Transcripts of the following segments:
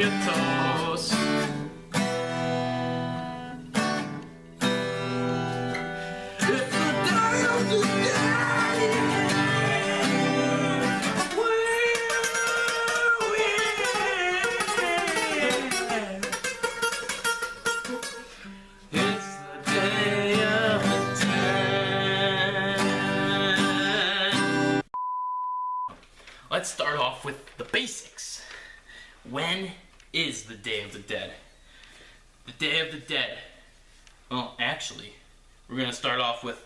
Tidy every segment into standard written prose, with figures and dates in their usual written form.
Muertos. It's the Day of the Dead. It's the Day of the Dead. Let's start off with the basics. When is the Day of the Dead? The Day of the Dead. Well, actually, we're gonna start off with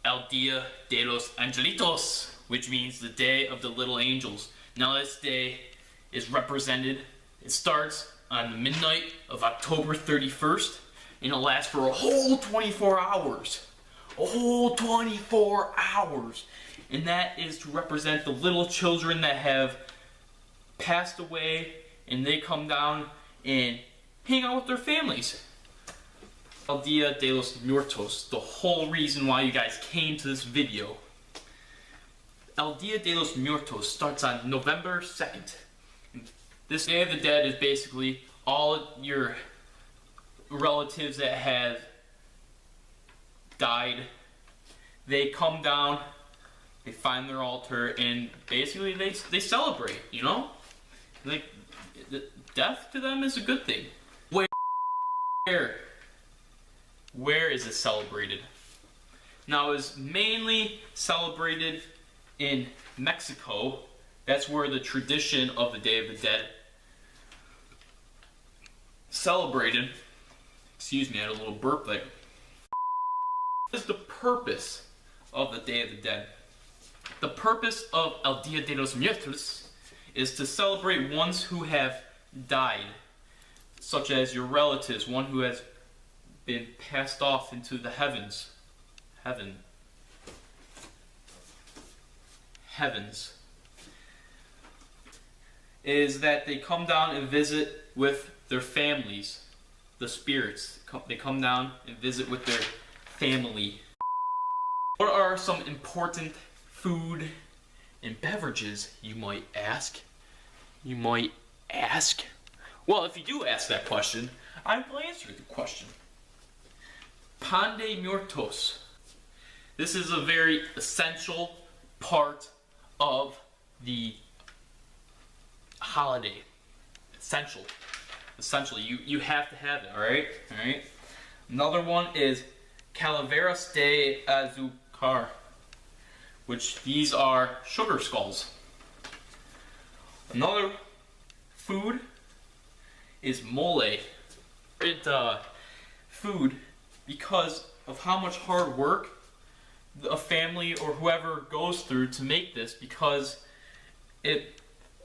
El Dia De Los Angelitos, which means the Day of the Little Angels. Now this day is represented, it starts on the midnight of October 31st, and it'll last for a whole 24 hours. A whole 24 hours. And that is to represent the little children that have passed away, and they come down and hang out with their families. El Dia De Los Muertos, the whole reason why you guys came to this video. El Dia De Los Muertos starts on November 2nd. This Day of the Dead is basically all your relatives that have died. They come down, they find their altar, and basically they celebrate, you know? Like, death to them is a good thing. Where is it celebrated? Now, it's mainly celebrated in Mexico. That's where the tradition of the Day of the Dead celebrated. Excuse me, I had a little burp there. What is the purpose of the Day of the Dead? The purpose of El Dia de los Muertos is to celebrate ones who have died, such as your relatives, one who has been passed off into the heavens. Heavens. Is that they come down and visit with their families, the spirits. They come down and visit with their family. What are some important food and beverages, you might ask? You might ask? Well, if you do ask that question, I will answer the question. Pan de Muertos. This is a very essential part of the holiday. Essential. Essentially, you have to have it, alright? Alright? Another one is Calaveras de Azúcar, which these are sugar skulls. Another food is mole. It's food because of how much hard work a family or whoever goes through to make this, because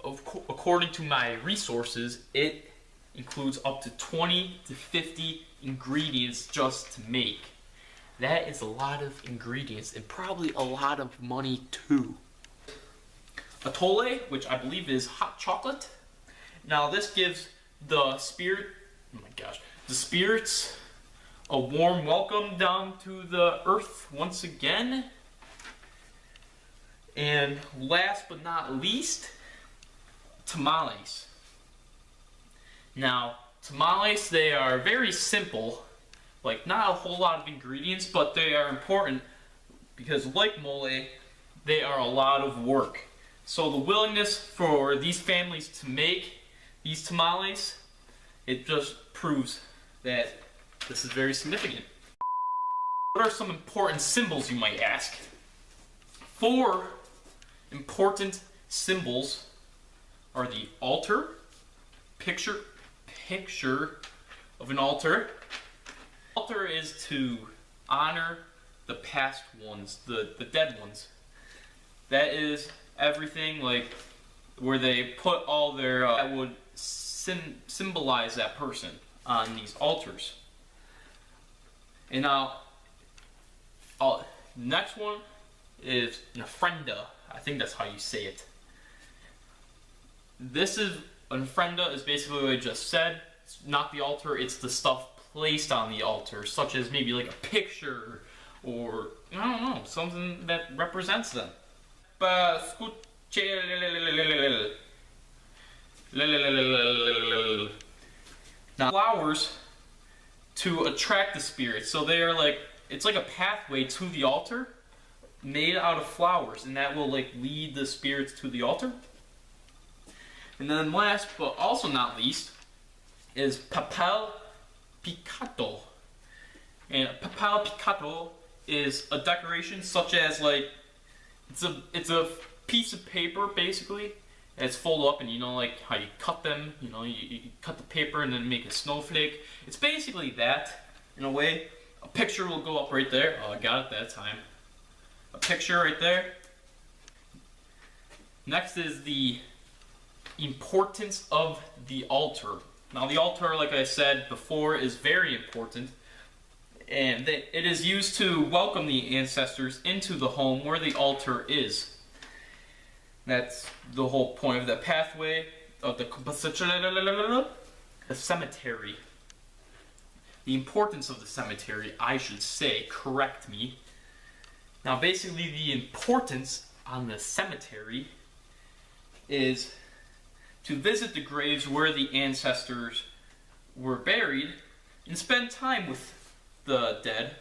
according to my resources, it includes up to 20 to 50 ingredients just to make. That is a lot of ingredients and probably a lot of money too. Atole, which I believe is hot chocolate. Now this gives the spirits a warm welcome down to the earth once again. And last but not least, tamales. Now, tamales, they are very simple, like not a whole lot of ingredients, but they are important because, like mole, they are a lot of work. So the willingness for these families to make these tamales, it just proves that this is very significant. What are some important symbols, you might ask? 4 important symbols are the altar, picture of an altar. Altar is to honor the past ones, the dead ones. That is everything, like where they put all their that would symbolize that person on these altars. And now, next one is an ofrenda. I think that's how you say it. This is, an ofrenda is basically what I just said. It's not the altar, it's the stuff placed on the altar, such as maybe like a picture or, I don't know, something that represents them. Now, flowers to attract the spirits. So they are like, it's like a pathway to the altar made out of flowers, and that will like lead the spirits to the altar. And then last, but also not least, is papel picado. And papel picado is a decoration such as like, it's a piece of paper basically, and it's folded up, and you know like how you cut them, you know, you cut the paper and then make a snowflake. It's basically that, in a way. A picture will go up right there. Oh, I got it that time. A picture right there. Next is the importance of the altar. Now the altar, like I said before, is very important. And it is used to welcome the ancestors into the home where the altar is. That's the whole point of the pathway of the cemetery. The importance of the cemetery, I should say, correct me. Now basically the importance on the cemetery is to visit the graves where the ancestors were buried and spend time with the dead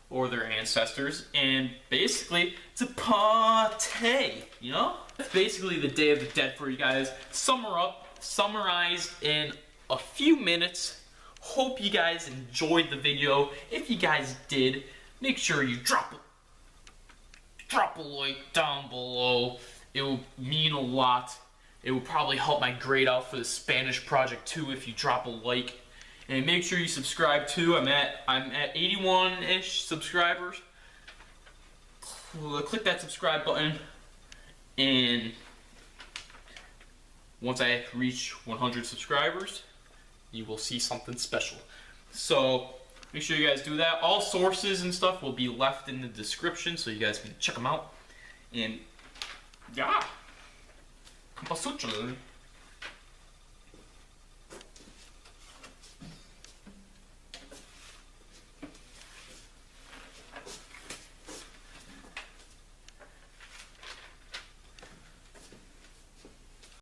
or their ancestors, and basically to party, you know? That's basically the Day of the Dead for you guys. Summarized in a few minutes. Hope you guys enjoyed the video. If you guys did, make sure you drop a like down below. It will mean a lot. It will probably help my grade out for the Spanish project too if you drop a like. And make sure you subscribe too. I'm at 81-ish subscribers. Click that subscribe button, and once I reach 100 subscribers, you will see something special. So make sure you guys do that. All sources and stuff will be left in the description, so you guys can check them out. And yeah,